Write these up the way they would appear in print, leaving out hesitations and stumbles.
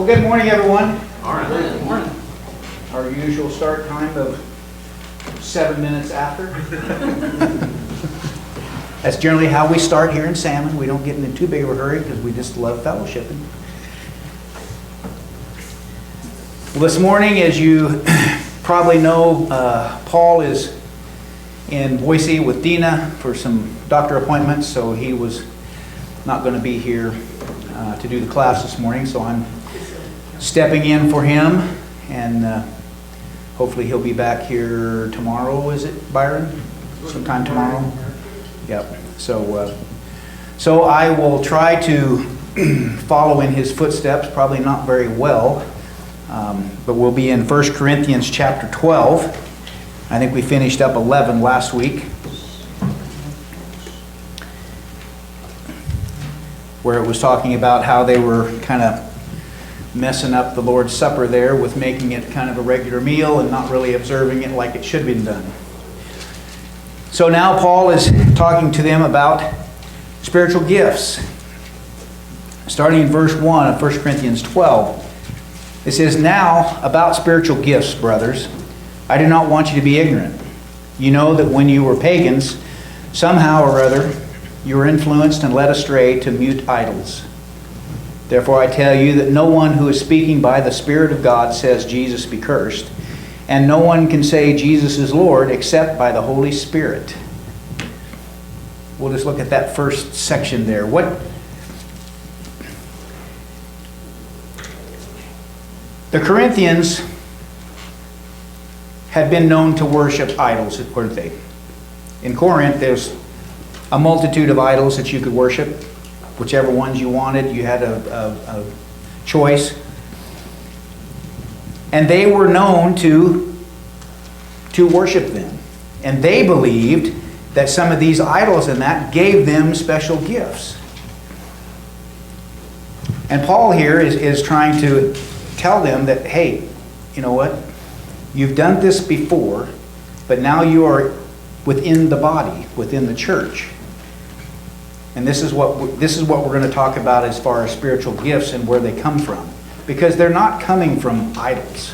Well, good morning, everyone. All right. Good morning. Our usual start time of 7 minutes after. That's generally how we start here in Salmon. We don't get in too big of a hurry because we just love fellowshipping. Well, this morning, as you probably know, Paul is in Boise with Dina for some doctor appointments, so he was not going to be here to do the class this morning, so I'm stepping in for him, and hopefully he'll be back here tomorrow. Is it, Byron? Sometime tomorrow? Yep. So I will try to follow in his footsteps, probably not very well, but we'll be in 1 Corinthians chapter 12. I think we finished up 11 last week, where it was talking about how they were kind of messing up the Lord's Supper there with making it kind of a regular meal and not really observing it like it should have been done. So now Paul is talking to them about spiritual gifts. Starting in verse 1 of 1 Corinthians 12, it says, "Now about spiritual gifts, brothers, I do not want you to be ignorant. You know that when you were pagans, somehow or other, you were influenced and led astray to mute idols. Therefore I tell you that no one who is speaking by the Spirit of God says Jesus be cursed, and no one can say Jesus is Lord except by the Holy Spirit." We'll just look at that first section there. The Corinthians had been known to worship idols, weren't they? In Corinth, there's a multitude of idols that you could worship. Whichever ones you wanted, you had a choice. And they were known to worship them. And they believed that some of these idols and that gave them special gifts. And Paul here is trying to tell them that, hey, you know what? You've done this before, but now you are within the body, within the church. And this is what we're going to talk about as far as spiritual gifts and where they come from. Because they're not coming from idols.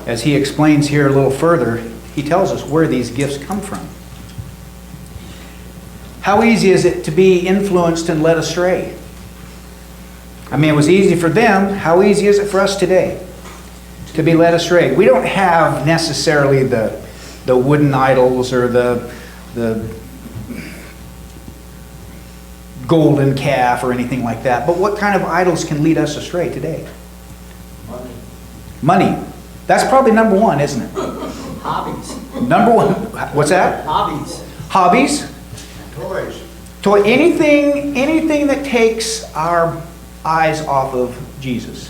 As he explains here a little further, he tells us where these gifts come from. How easy is it to be influenced and led astray? I mean, it was easy for them. How easy is it for us today to be led astray? We don't have necessarily the wooden idols or the golden calf or anything like that. But what kind of idols can lead us astray today? Money. That's probably number one, isn't it? Hobbies. Number one. What's that? Hobbies. Hobbies. Toys. Anything that takes our eyes off of Jesus,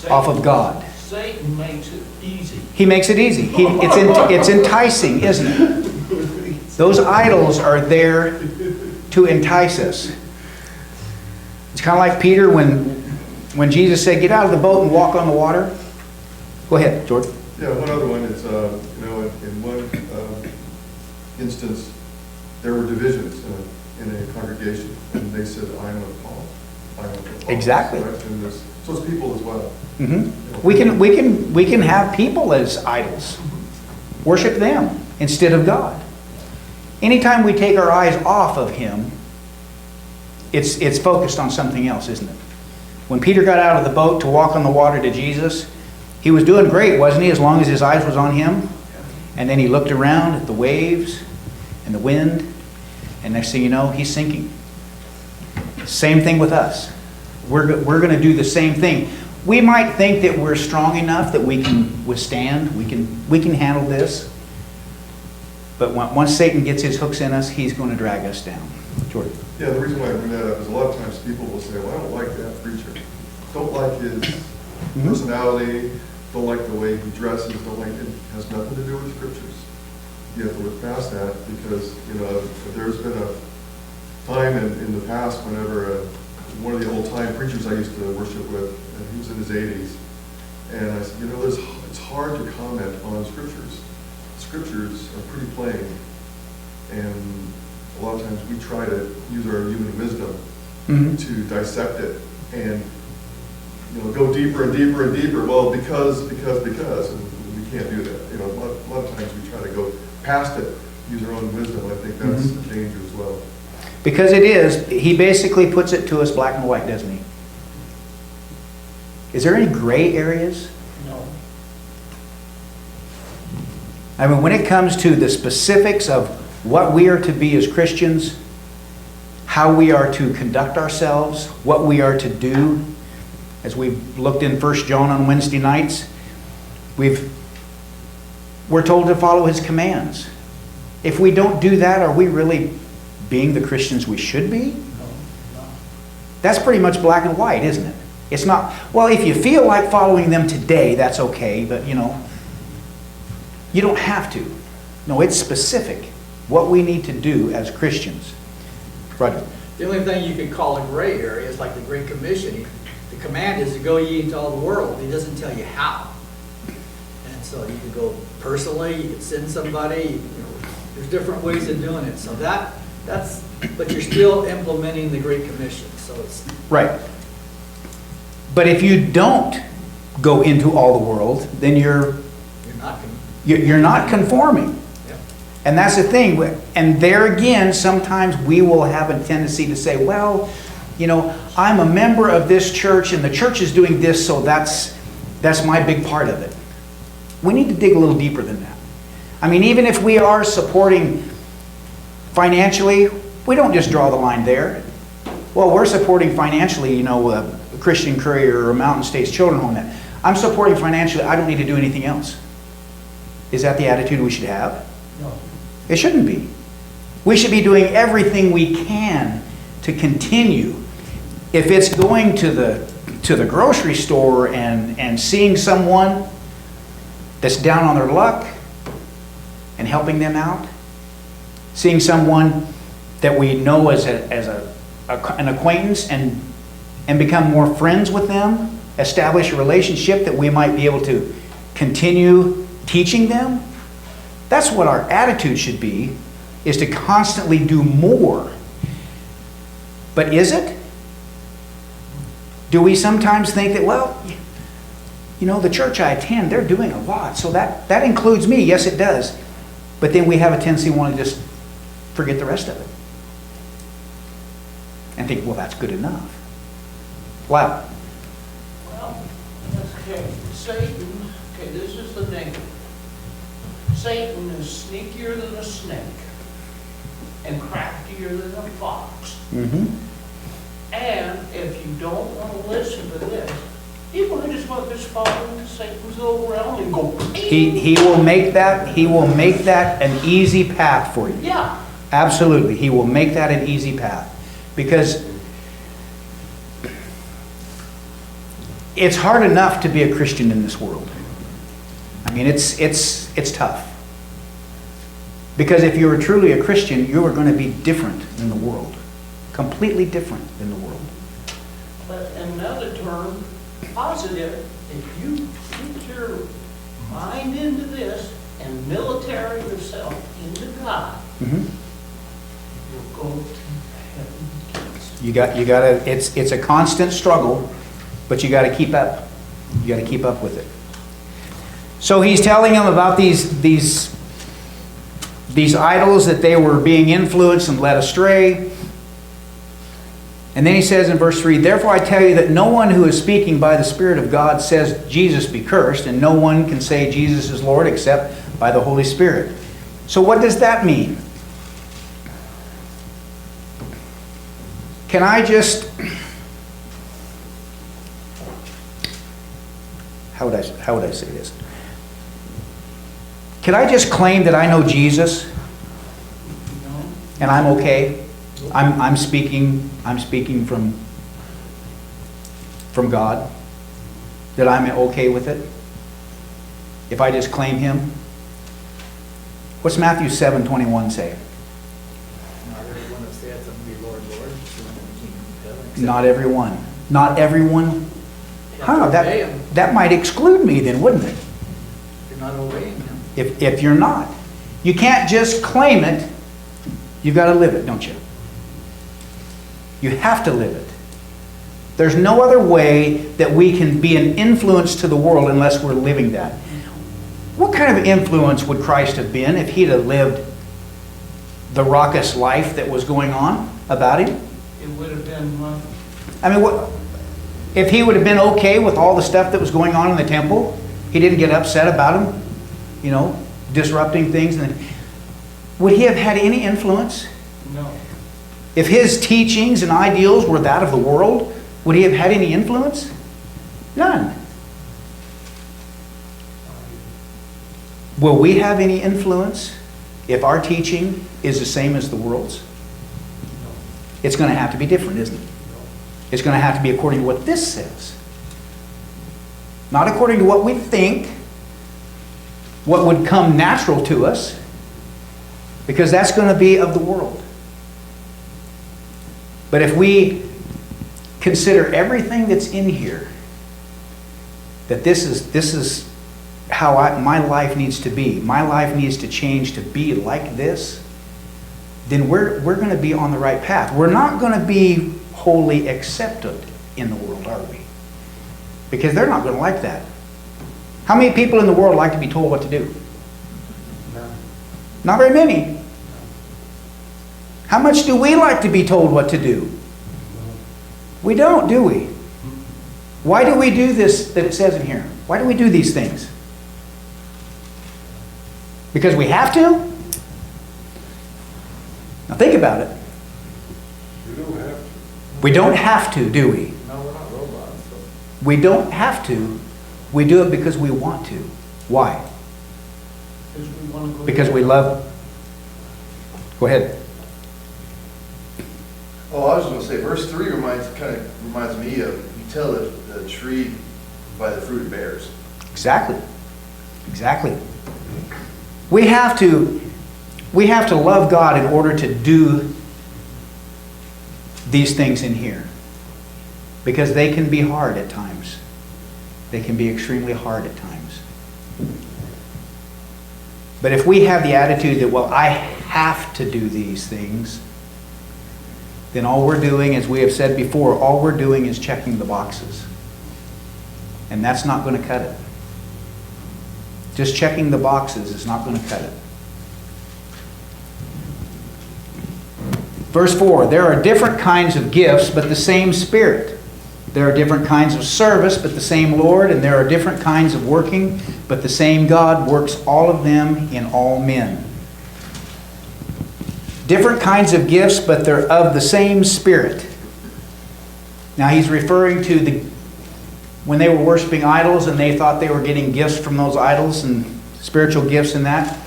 off of God. Satan makes it easy. He makes it easy. It's enticing, isn't it? Those idols are there to entice us. It's kind of like Peter when Jesus said, "Get out of the boat and walk on the water." Go ahead, George. Yeah, one other one is, in one instance, there were divisions in a congregation, and they said, "I am of Paul. I am of Paul." Exactly. Right? And so it's people as well. Mm-hmm. We can have people as idols. Worship them instead of God. Anytime we take our eyes off of Him, it's focused on something else, isn't it? When Peter got out of the boat to walk on the water to Jesus, he was doing great, wasn't he, as long as his eyes was on Him? And then he looked around at the waves and the wind, and next thing you know, he's sinking. Same thing with us. We're going to do the same thing. We might think that we're strong enough that we can withstand, we can handle this. But once Satan gets his hooks in us, he's going to drag us down. Jordan. Yeah, the reason why I bring that up is a lot of times people will say, "Well, I don't like that preacher. Don't like his personality. Don't like the way he dresses. Don't like it." It has nothing to do with scriptures. You have to look past that because, there's been a time in the past whenever one of the old-time preachers I used to worship with, and he was in his 80s, and I said, it's hard to comment on scriptures. Scriptures are pretty plain, and a lot of times we try to use our human wisdom to dissect it and go deeper and deeper and deeper. Well, because, and we can't do that. A lot of times we try to go past it, use our own wisdom. I think that's a danger as well. Because it is, he basically puts it to us black and white, doesn't he? Is there any gray areas? No. I mean, when it comes to the specifics of what we are to be as Christians, how we are to conduct ourselves, what we are to do, as we've looked in 1 John on Wednesday nights, we're told to follow his commands. If we don't do that, are we really being the Christians we should be? No. That's pretty much black and white, isn't it? It's not, well, if you feel like following them today, that's okay, but you don't have to. No, it's specific. What we need to do as Christians. Roger. The only thing you could call a gray area is like the Great Commission. The command is to go ye into all the world. He doesn't tell you how. And so you could go personally, you could send somebody, there's different ways of doing it. So that's, but you're still implementing the Great Commission. So it's Right. But if you don't go into all the world, then you're not conforming. Yeah. And that's the thing. And there again, sometimes we will have a tendency to say, well, I'm a member of this church and the church is doing this, so that's my big part of it. We need to dig a little deeper than that. I mean, even if we are supporting financially, we don't just draw the line there. Well, we're supporting financially, a Christian Courier or a Mountain States Children's Home. I'm supporting financially, I don't need to do anything else. Is that the attitude we should have? No. It shouldn't be. We should be doing everything we can to continue. If it's going to the grocery store and seeing someone that's down on their luck and helping them out, seeing someone that we know as an acquaintance and become more friends with them, establish a relationship that we might be able to continue teaching them. That's what our attitude should be, is to constantly do more. But is it? Do we sometimes think that, well, the church I attend, they're doing a lot, so that includes me. Yes, it does. But then we have a tendency to want to just forget the rest of it. And think, well, that's good enough. Wow. Well, okay, Satan, this is the thing. Satan is sneakier than a snake and craftier than a fox. Mm-hmm. And if you don't want to listen to this, you might as well just fall into Satan's little realm and go. He will make that an easy path for you. Yeah. Absolutely. He will make that an easy path. Because it's hard enough to be a Christian in this world. I mean, it's tough. Because if you were truly a Christian, you are going to be different than the world. Completely different than the world. But in another term, positive, if you put your mind into this and military yourself into God, Mm-hmm. you'll go to heaven. You got to. It's a constant struggle, but you got to keep up. You got to keep up with it. So he's telling them about these idols, that they were being influenced and led astray. And then he says in verse 3, "Therefore I tell you that no one who is speaking by the Spirit of God says Jesus be cursed, and no one can say Jesus is Lord except by the Holy Spirit." So what does that mean? Can I just... How would I say this? Can I just claim that I know Jesus No? and I'm okay? I'm speaking from God, that I'm okay with it? If I just claim him? What's Matthew 7:21 say? not everyone that saith unto me, Lord, Lord, shall enter the kingdom of heaven, except Not everyone. Not everyone? you have to obey him. That might exclude me then, wouldn't it? You're not obeying him. If you're not. You can't just claim it. You've got to live it, don't you? You have to live it. There's no other way that we can be an influence to the world unless we're living that. What kind of influence would Christ have been if he'd have lived the raucous life that was going on about him? It would have been, I mean, what, if he would have been okay with all the stuff that was going on in the temple, he didn't get upset about him, you know, disrupting things. And would he have had any influence? no. If his teachings and ideals were that of the world, would he have had any influence? None. Will we have any influence if our teaching is the same as the world's? It's going to have to be different, isn't it? It's going to have to be according to what this says. Not according to what we think, what would come natural to us, because that's going to be of the world. But if we consider everything that's in here, that this is how my life needs to be, my life needs to change to be like this, then we're going to be on the right path. We're not going to be wholly accepted in the world, are we? Because they're not going to like that. How many people in the world like to be told what to do? No. Not very many. How much do we like to be told what to do? We don't, do we? Why do we do this that it says in here? Why do we do these things? Because we have to? Now think about it. We don't have to. We don't have to, do we? No, we're not robots, so. We don't have to. We do it because we want to. Why? Because we want to go. Because we love. Go ahead. Oh, I was going to say, verse 3 reminds me of, you tell the tree by the fruit it bears. Exactly. Exactly. We have to love God in order to do these things in here. Because they can be hard at times. They can be extremely hard at times. But if we have the attitude that, well, I have to do these things, then all we're doing, as we have said before, all we're doing is checking the boxes. And that's not going to cut it. Just checking the boxes is not going to cut it. Verse 4, there are different kinds of gifts, but the same Spirit. There are different kinds of service, but the same Lord. And there are different kinds of working, but the same God works all of them in all men. Different kinds of gifts, but they're of the same Spirit. Now he's referring to when they were worshiping idols and they thought they were getting gifts from those idols and spiritual gifts and that.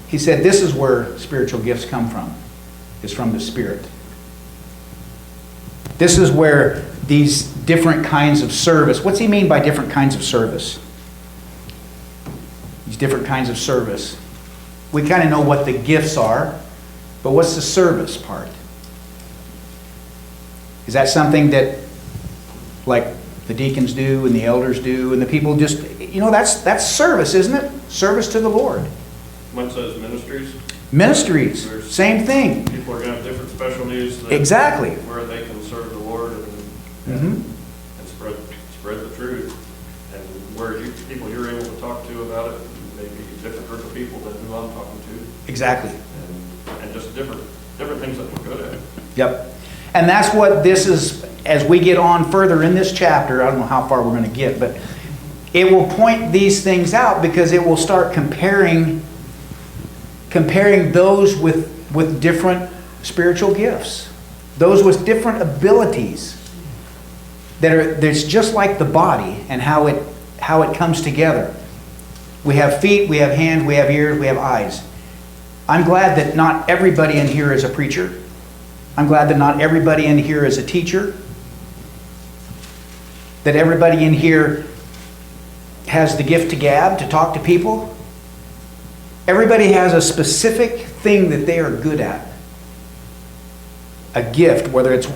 He said this is where spiritual gifts come from. It's from the Spirit. This is where these different kinds of service. What's he mean by different kinds of service? These different kinds of service. We kind of know what the gifts are. But what's the service part? Is that something that, like the deacons do and the elders do and the people just, that's service, isn't it? Service to the Lord. One says ministries. Ministries, same thing. People are going to have different specialties. Exactly. Where they can serve the Lord Mm-hmm. and spread the truth. And where people you're able to talk to about it may be a different group of people than who I'm talking to. Exactly. And just different things that we're good at. Yep. And that's what this is, as we get on further in this chapter, I don't know how far we're going to get, but it will point these things out because it will start comparing those with different spiritual gifts. Those with different abilities that's just like the body and how it comes together. We have feet, we have hands, we have ears, we have eyes. I'm glad that not everybody in here is a preacher. I'm glad that not everybody in here is a teacher. That everybody in here has the gift to gab, to talk to people. Everybody has a specific thing that they are good at. A gift, whether it's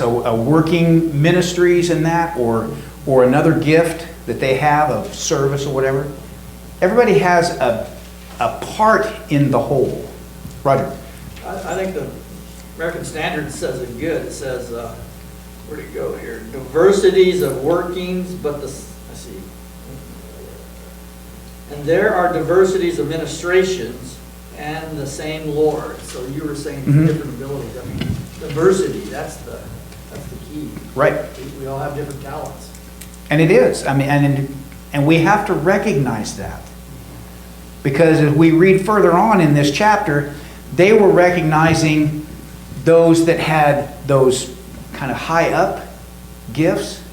a working ministries in that or another gift that they have of service or whatever. Everybody has a part in the whole. Roger. I think the American Standard says it good. It says, where'd it go here? Diversities of workings, but let's see. And there are diversities of ministrations and the same Lord. So you were saying different abilities. I mean, diversity, that's the key. Right. We all have different talents. And it is. I mean, and we have to recognize that. Because as we read further on in this chapter, they were recognizing those that had those kind of high up gifts.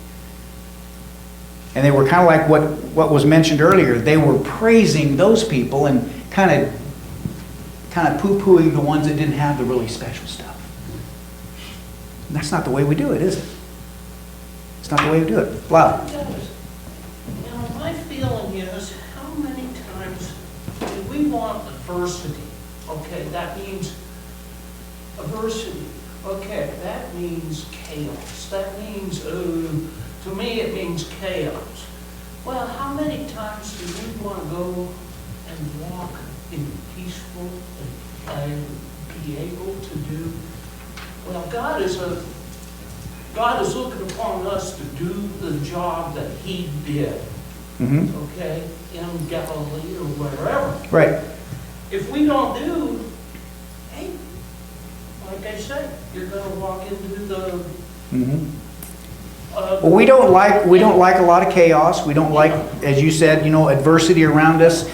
And they were kind of like what was mentioned earlier. They were praising those people and kind of poo-pooing the ones that didn't have the really special stuff. And that's not the way we do it, is it? It's not the way we do it. Wow. You know, my feeling is, how many times do we want adversity? Okay, that means adversity. Okay, that means chaos. That means, to me, it means chaos. Well, how many times do we want to go and walk in peaceful and be able to do? Well, God is looking upon us to do the job that He did. Okay, in Galilee or wherever. Right. If we don't do, hey, like I said, you're going to walk into the. Well, we don't like a lot of chaos. We don't like, as you said, adversity around us,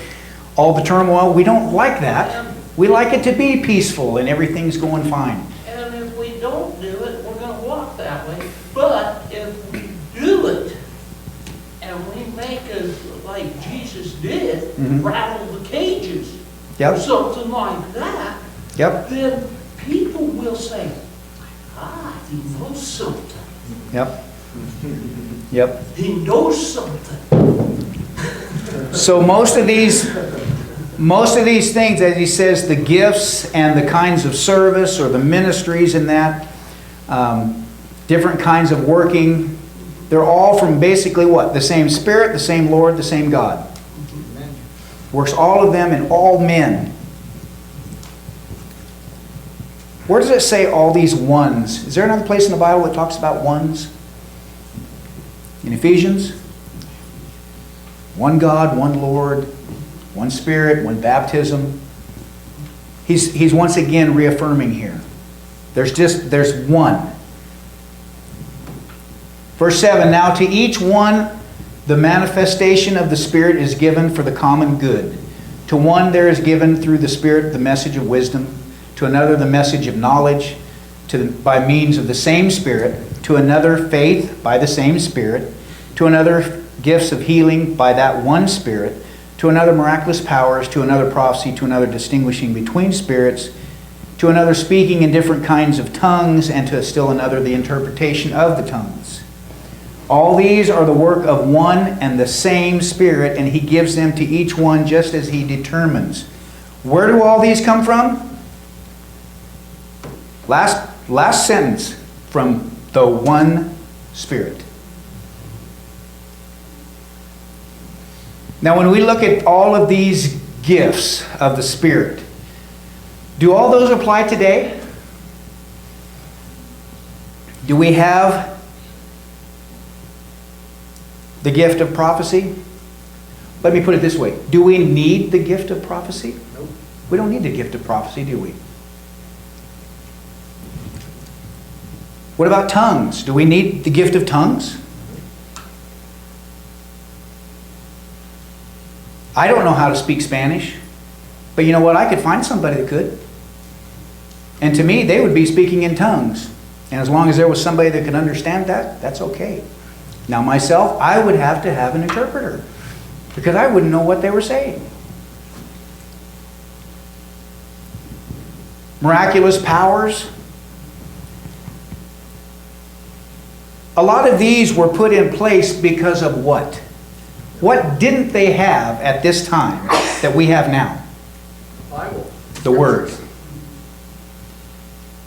all the turmoil. We don't like that. We like it to be peaceful and everything's going fine. And if we don't do it, we're going to walk that way. But if we do it, and we make it like Jesus did, rattle the cages, or something like that, then people will say, he knows something. He knows something. So most of these things, as he says, the gifts and the kinds of service or the ministries and that, different kinds of working, they're all from basically what? The same Spirit, the same Lord, the same God. Works all of them in all men. Where does it say all these ones? Is there another place in the Bible that talks about ones? In Ephesians? One God, one Lord, one Spirit, one baptism. He's once again reaffirming here. There's one. Verse 7, now to each one the manifestation of the Spirit is given for the common good. To one there is given through the Spirit the message of wisdom, to another the message of knowledge by means of the same Spirit, to another faith by the same Spirit, to another gifts of healing by that one Spirit, to another miraculous powers, to another prophecy, to another distinguishing between spirits, to another speaking in different kinds of tongues, and to still another the interpretation of the tongues. All these are the work of one and the same Spirit, and He gives them to each one just as He determines. Where do all these come from? Last sentence, from the one Spirit. Now when we look at all of these gifts of the Spirit, do all those apply today? Do we have the gift of prophecy? Let me put it this way. Do we need the gift of prophecy? Nope. We don't need the gift of prophecy, do we? What about tongues? Do we need the gift of tongues? I don't know how to speak Spanish, but you know what? I could find somebody that could. And to me, they would be speaking in tongues. And as long as there was somebody that could understand that, that's okay. Now myself, I would have to have an interpreter because I wouldn't know what they were saying. Miraculous powers. A lot of these were put in place because of what? What didn't they have at this time that we have now? Bible. The Word.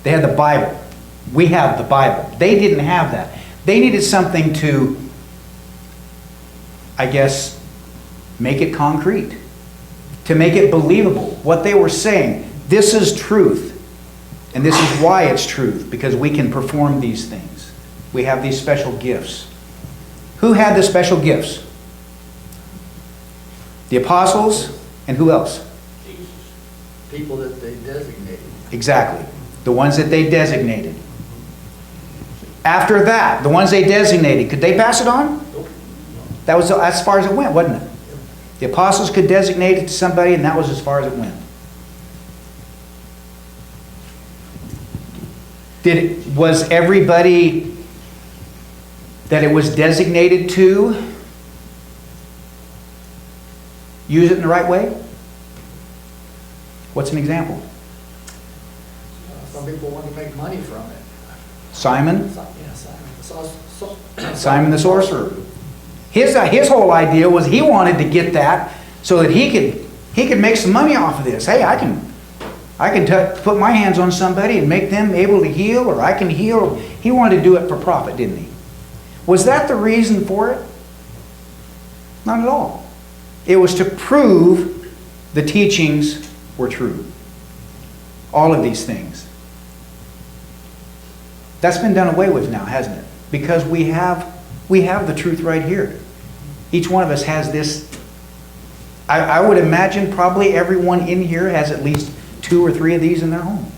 They had the Bible. We have the Bible. They didn't have that. They needed something to, I guess, make it concrete. To make it believable. What they were saying, this is truth. And this is why it's truth. Because we can perform these things. we have these special gifts. Who had the special gifts? The apostles, and who else? Jesus. People that they designated. Exactly. The ones that they designated. After that, the ones they designated, could they pass it on? That was as far as it went, wasn't it? The apostles could designate it to somebody, and that was as far as it went. Was everybody that it was designated to use it in the right way? What's an example? Some people want to make money from it. Simon? Yeah, Simon. Simon the sorcerer. His whole idea was he wanted to get that so that he could make some money off of this. Hey, I can put my hands on somebody and make them able to heal, or I can heal. He wanted to do it for profit, didn't he? Was that the reason for it? Not at all. It was to prove the teachings were true. All of these things. That's been done away with now, hasn't it? Because we have the truth right here. Each one of us has this. I would imagine probably everyone in here has at least 2 or 3 of these in their home.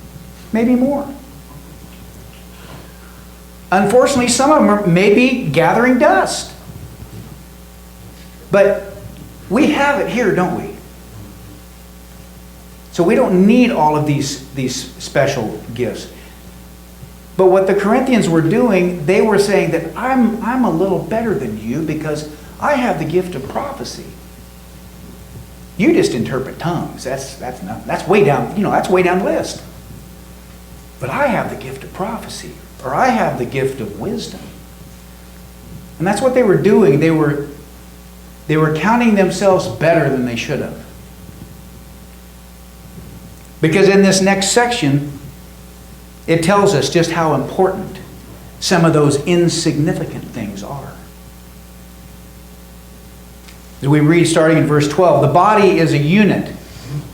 Maybe more. Unfortunately, some of them are maybe gathering dust. But we have it here, don't we? So we don't need all of these special gifts. But what the Corinthians were doing, they were saying that I'm a little better than you because I have the gift of prophecy. You just interpret tongues. That's way down, that's way down the list. But I have the gift of prophecy, or I have the gift of wisdom. And that's what they were doing. They were counting themselves better than they should have. Because in this next section, it tells us just how important some of those insignificant things are. As we read starting in verse 12, the body is a unit.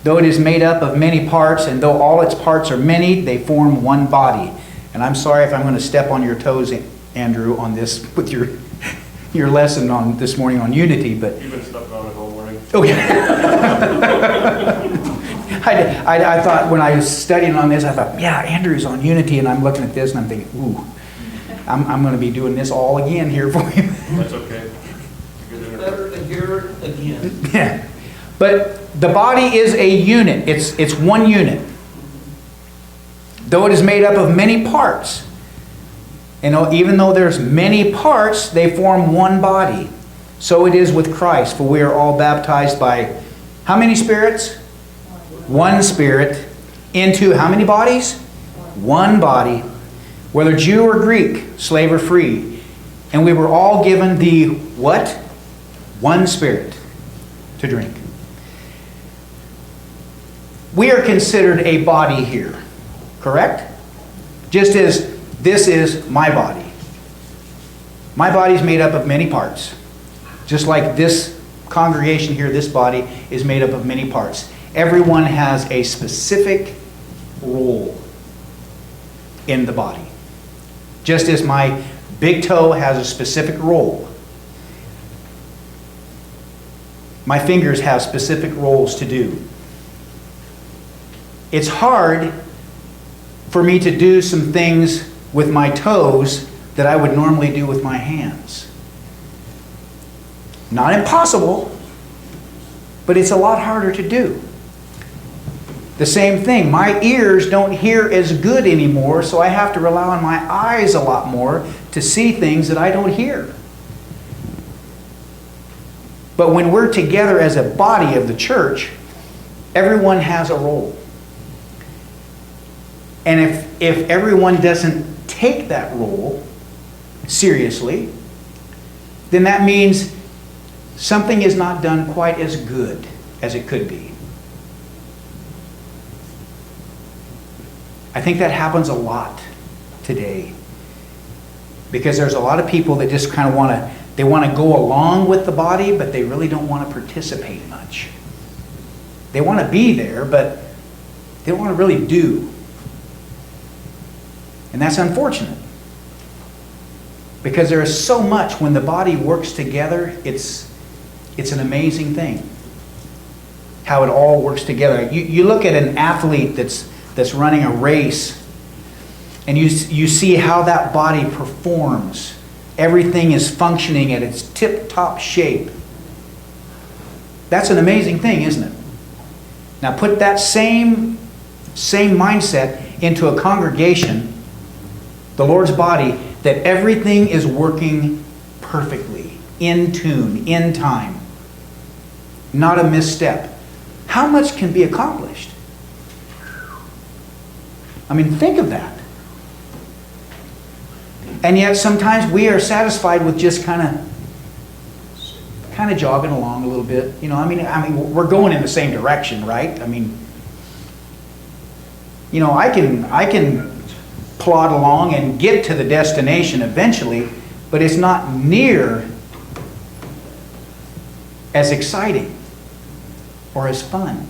Though it is made up of many parts, and though all its parts are many, they form one body. And I'm sorry if I'm going to step on your toes, Andrew, on this with your lesson on this morning on unity, but You've been stepping on it all morning. okay. I thought when I was studying on this, I thought, yeah, Andrew's on unity, and I'm looking at this and I'm thinking, ooh, I'm going to be doing this all again here for you. That's okay. Better to hear it again. Yeah. But the body is a unit. It's one unit. Though it is made up of many parts. And even though there's many parts, they form one body. So it is with Christ, for we are all baptized by how many spirits? One spirit. Into how many bodies? One body. Whether Jew or Greek, slave or free. And we were all given the what? One spirit to drink. We are considered a body here, correct? Just as this is my body. My body is made up of many parts. Just like this congregation here, this body is made up of many parts. Everyone has a specific role in the body. Just as my big toe has a specific role. My fingers have specific roles to do. It's hard for me to do some things with my toes that I would normally do with my hands. Not impossible, but it's a lot harder to do. The same thing, my ears don't hear as good anymore, so I have to rely on my eyes a lot more to see things that I don't hear. But when we're together as a body of the church, everyone has a role. And if everyone doesn't take that role seriously, then that means something is not done quite as good as it could be. I think that happens a lot today. Because there's a lot of people that just kind of want to go along with the body, but they really don't want to participate much. They want to be there, but they don't want to really do. And that's unfortunate. Because there is so much when the body works together, it's an amazing thing. How it all works together. You look at an athlete that's running a race, and you see how that body performs. Everything is functioning at its tip-top shape. That's an amazing thing, isn't it? Now put that same mindset into a congregation, the Lord's body, that everything is working perfectly, in tune, in time. Not a misstep. How much can be accomplished? I mean, think of that. And yet sometimes we are satisfied with just kind of jogging along a little bit. You know, I mean, we're going in the same direction, right? I mean, you know, I can plod along and get to the destination eventually, but it's not near as exciting or as fun.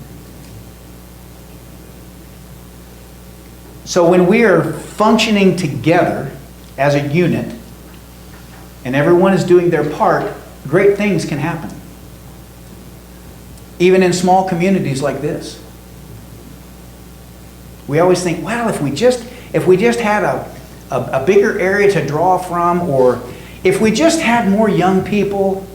So when we are functioning together as a unit, and everyone is doing their part, great things can happen. Even in small communities like this. We always think, well, if we just had a bigger area to draw from, or if we just had more young people,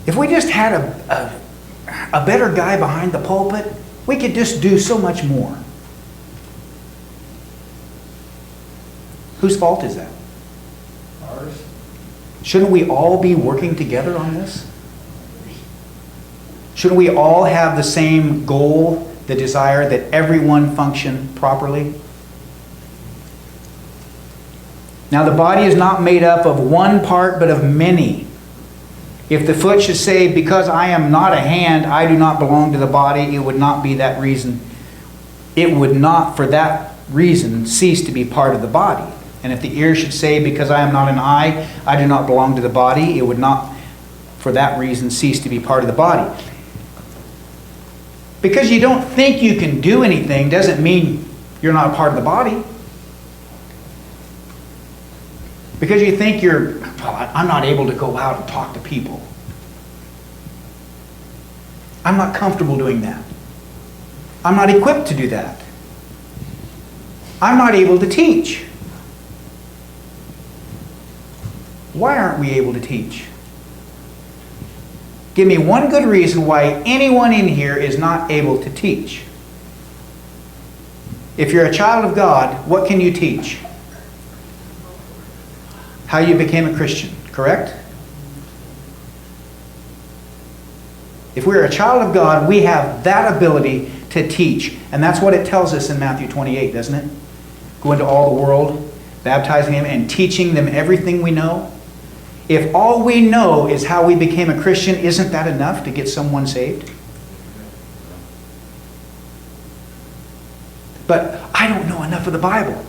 if we just had a better guy behind the pulpit, we could just do so much more. Whose fault is that? Ours. Shouldn't we all be working together on this? Shouldn't we all have the same goal, the desire that everyone function properly? Now the body is not made up of one part, but of many. If the foot should say, because I am not a hand, I do not belong to the body, it would not be that reason. It would not, for that reason, cease to be part of the body. And if the ear should say, because I am not an eye, I do not belong to the body, it would not, for that reason, cease to be part of the body. Because you don't think you can do anything doesn't mean you're not a part of the body. Because you think I'm not able to go out and talk to people. I'm not comfortable doing that. I'm not equipped to do that. I'm not able to teach. Why aren't we able to teach? Give me one good reason why anyone in here is not able to teach. If you're a child of God, what can you teach? How you became a Christian, correct? If we're a child of God, we have that ability to teach. And that's what it tells us in Matthew 28, doesn't it? Go into all the world, baptizing them and teaching them everything we know. If all we know is how we became a Christian, isn't that enough to get someone saved? But I don't know enough of the Bible.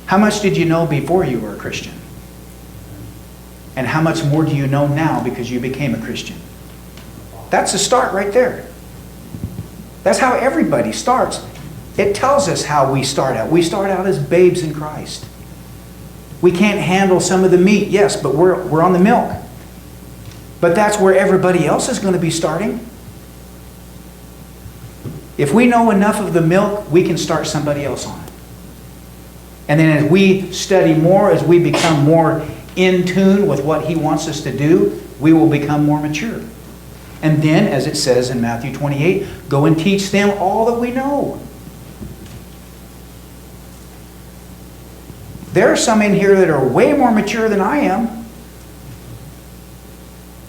How much did you know before you were a Christian? And how much more do you know now because you became a Christian? That's a start right there. That's how everybody starts. It tells us how we start out. We start out as babes in Christ. We can't handle some of the meat, yes, but we're on the milk. But that's where everybody else is going to be starting. If we know enough of the milk, we can start somebody else on it. And then as we study more, as we become more in tune with what He wants us to do, we will become more mature. And then, as it says in Matthew 28, go and teach them all that we know. There are some in here that are way more mature than I am.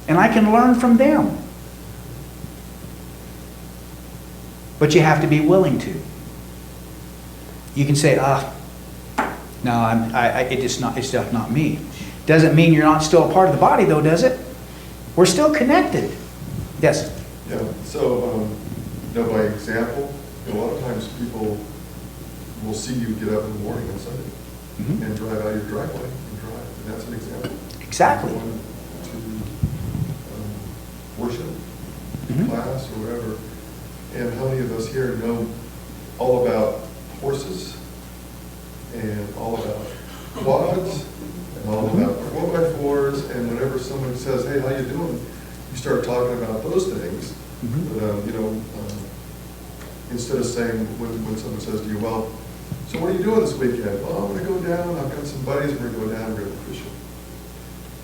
And I can learn from them. But you have to be willing to. You can say, no, it's just not me. Doesn't mean you're not still a part of the body, though, does it? We're still connected. Yes? Yeah, so, by example, a lot of times people will see you get up in the morning on Sunday and drive out your driveway and drive, and that's an example. Exactly. Going to worship, class, or whatever. And how many of us here know all about horses and all about quads hey, how you doing? You start talking about those things, instead of saying, when someone says to you, well, so what are you doing this weekend? Well, I'm gonna go down, I've got some buddies, we're gonna go down, we're gonna go fishing.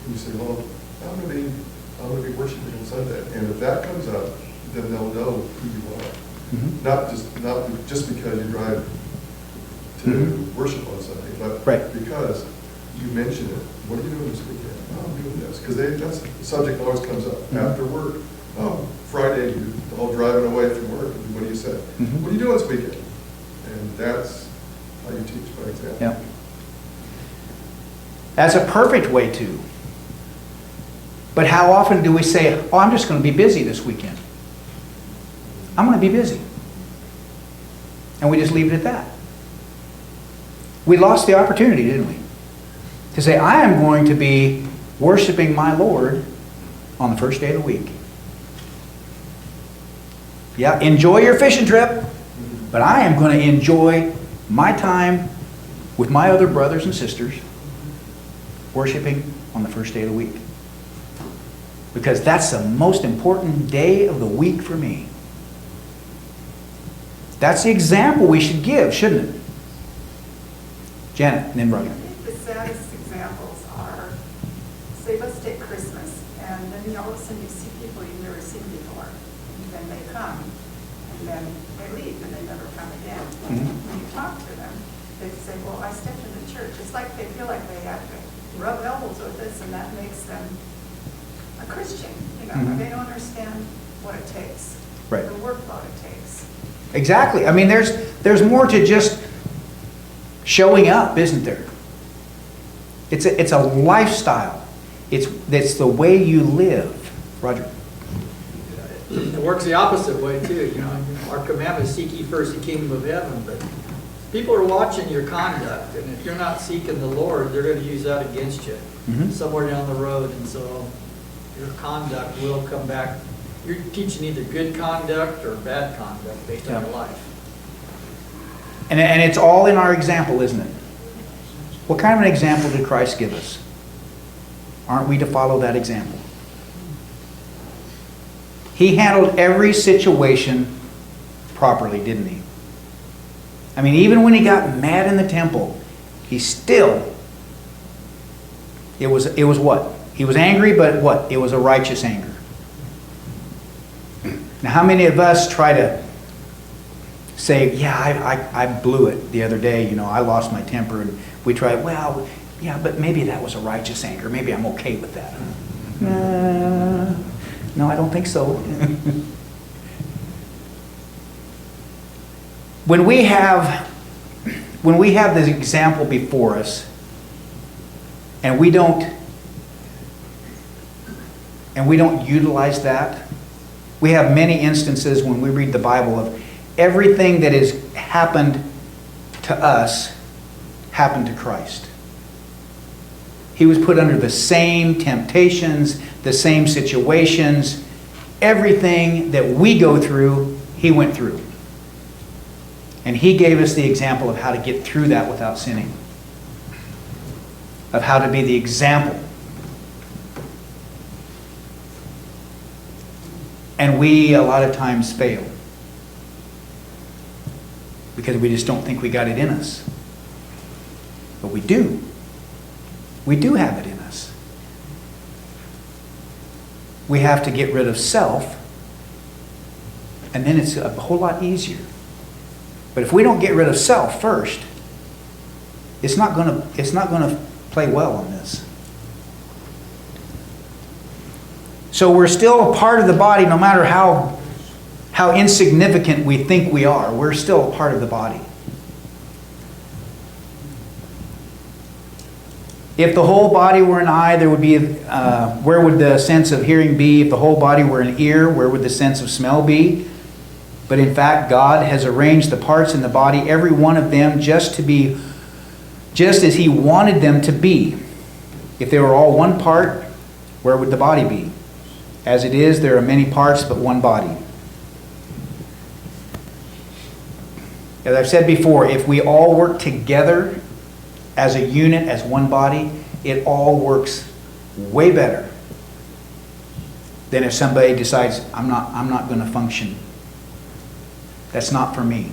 And you say, well, I'm gonna be worshiping on Sunday. And if that comes up, then they'll know who you are. Not just because you drive to worship on Sunday, but because you mention it. What are you doing this weekend? Oh, I'm doing this. Because that's the subject always comes up after work. Oh, Friday, you're all driving away from work. What do you say? What are you doing this weekend? And that's how you teach by example. Yeah. That's a perfect way to. But how often do we say, oh, I'm just going to be busy this weekend? I'm going to be busy. And we just leave it at that. We lost the opportunity, didn't we? To say, I am going to be worshiping my Lord on the first day of the week. Yeah, enjoy your fishing trip, but I am going to enjoy my time with my other brothers and sisters worshiping on the first day of the week. Because that's the most important day of the week for me. That's the example we should give, shouldn't it? Janet, and then Bryan. I think the saddest examples are, say, let's take Christmas, and then all of a sudden you see people you've never seen before. And then they come, and then they leave, and they never come again. When you talk to them, they say, well, I stepped in the church. It's like they feel like they have to rub elbows with us, and that makes them a Christian. They don't understand what it takes, the workload it takes. Exactly. I mean, there's more to just showing up, isn't there? It's a lifestyle. It's the way you live. Roger. It works the opposite way too. Our commandment is seek ye first the kingdom of heaven, but people are watching your conduct, and if you're not seeking the Lord, they're going to use that against you somewhere down the road, and so your conduct will come back. You're teaching either good conduct or bad conduct based on your life. And it's all in our example, isn't it? What kind of an example did Christ give us? Aren't we to follow that example? He handled every situation properly, didn't he? I mean, even when he got mad in the temple, he still, it was what? He was angry, but what? It was a righteous anger. Now, how many of us try to say, yeah, I blew it the other day, I lost my temper, and we try, well, yeah, but maybe that was a righteous anger. Maybe I'm okay with that. No, I don't think so. When we have this example before us, and we don't utilize that, we have many instances when we read the Bible of everything that has happened to us happened to Christ. He was put under the same temptations, the same situations. Everything that we go through, he went through. And he gave us the example of how to get through that without sinning. Of how to be the example. And we, a lot of times, fail. Because we just don't think we got it in us. But we do. We do have it in us. We have to get rid of self, and then it's a whole lot easier. But if we don't get rid of self first, it's not going to play well on this. So we're still a part of the body, no matter how insignificant we think we are. We're still a part of the body. If the whole body were an eye, there would be where would the sense of hearing be? If the whole body were an ear, where would the sense of smell be? But in fact, God has arranged the parts in the body, every one of them, just as He wanted them to be. If they were all one part, where would the body be? As it is, there are many parts, but one body. As I've said before, if we all work together as a unit, as one body, it all works way better than if somebody decides, I'm not going to function. That's not for me.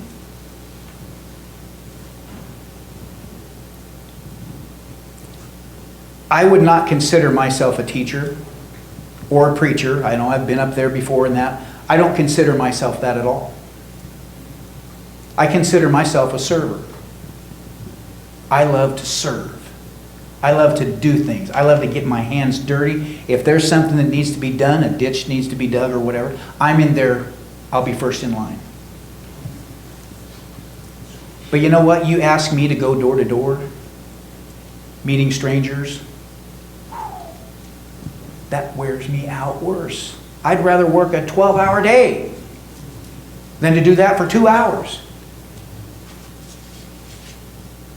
I would not consider myself a teacher or a preacher. I know I've been up there before in that. I don't consider myself that at all. I consider myself a server. I love to serve. I love to do things. I love to get my hands dirty. If there's something that needs to be done, a ditch needs to be dug or whatever, I'm in there. I'll be first in line. But you know what? You ask me to go door to door, meeting strangers, that wears me out worse. I'd rather work a 12-hour day than to do that for 2 hours.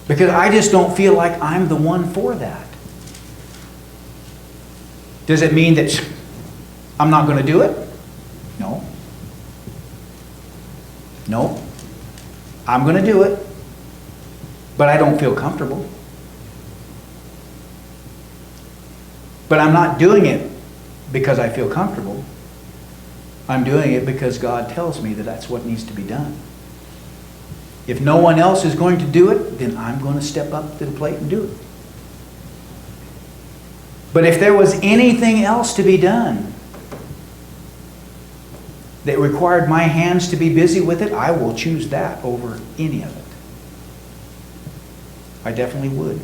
Because I just don't feel like I'm the one for that. Does it mean that I'm not going to do it? No. No. I'm going to do it. But I don't feel comfortable. But I'm not doing it because I feel comfortable. I'm doing it because God tells me that that's what needs to be done. If no one else is going to do it, then I'm going to step up to the plate and do it. But if there was anything else to be done that required my hands to be busy with it, I will choose that over any of it. I definitely would.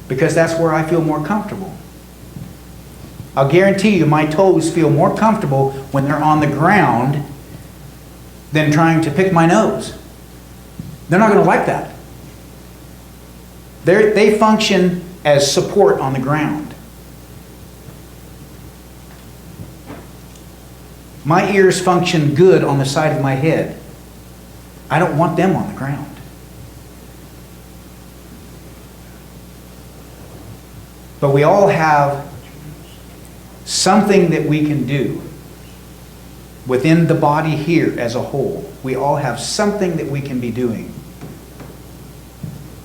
Because that's where I feel more comfortable. I'll guarantee you my toes feel more comfortable when they're on the ground than trying to pick my nose. They're not going to like that. They function as support on the ground. My ears function good on the side of my head. I don't want them on the ground. But we all have something that we can do within the body here as a whole. We all have something that we can be doing.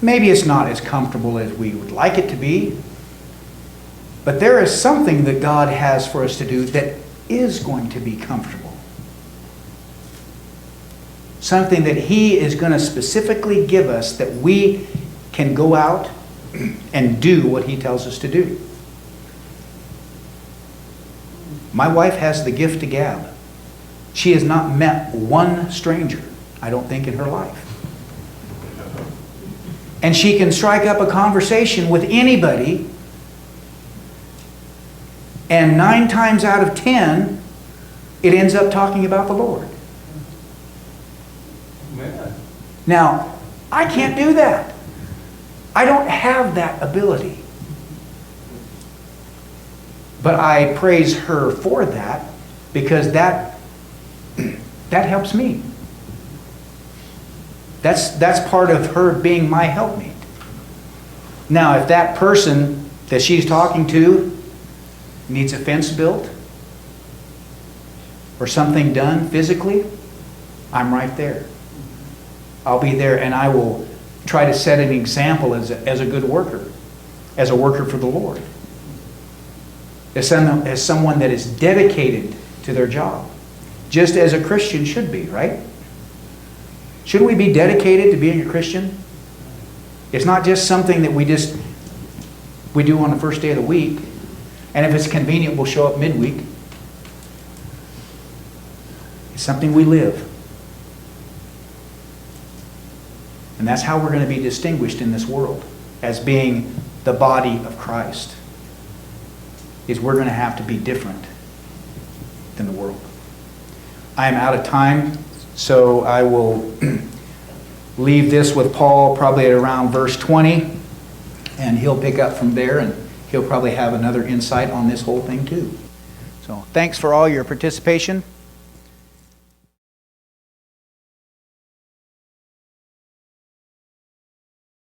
Maybe it's not as comfortable as we would like it to be, but there is something that God has for us to do that is going to be comfortable. Something that He is going to specifically give us that we can go out and do what He tells us to do. My wife has the gift to gab. She has not met one stranger, I don't think, in her life. And she can strike up a conversation with anybody, and 9 times out of 10, it ends up talking about the Lord. Amen. Now, I can't do that. I don't have that ability. But I praise her for that, because that helps me. That's part of her being my helpmate. Now, if that person that she's talking to needs a fence built or something done physically, I'm right there. I'll be there, and I will try to set an example as a good worker, as a worker for the Lord, as someone that is dedicated to their job, just as a Christian should be, right? Shouldn't we be dedicated to being a Christian? It's not just something that we do on the first day of the week, and if it's convenient, we'll show up midweek. It's something we live. And that's how we're going to be distinguished in this world, as being the body of Christ. Is we're going to have to be different than the world. I am out of time, so I will leave this with Paul probably at around verse 20, and he'll pick up from there, and he'll probably have another insight on this whole thing too. So thanks for all your participation.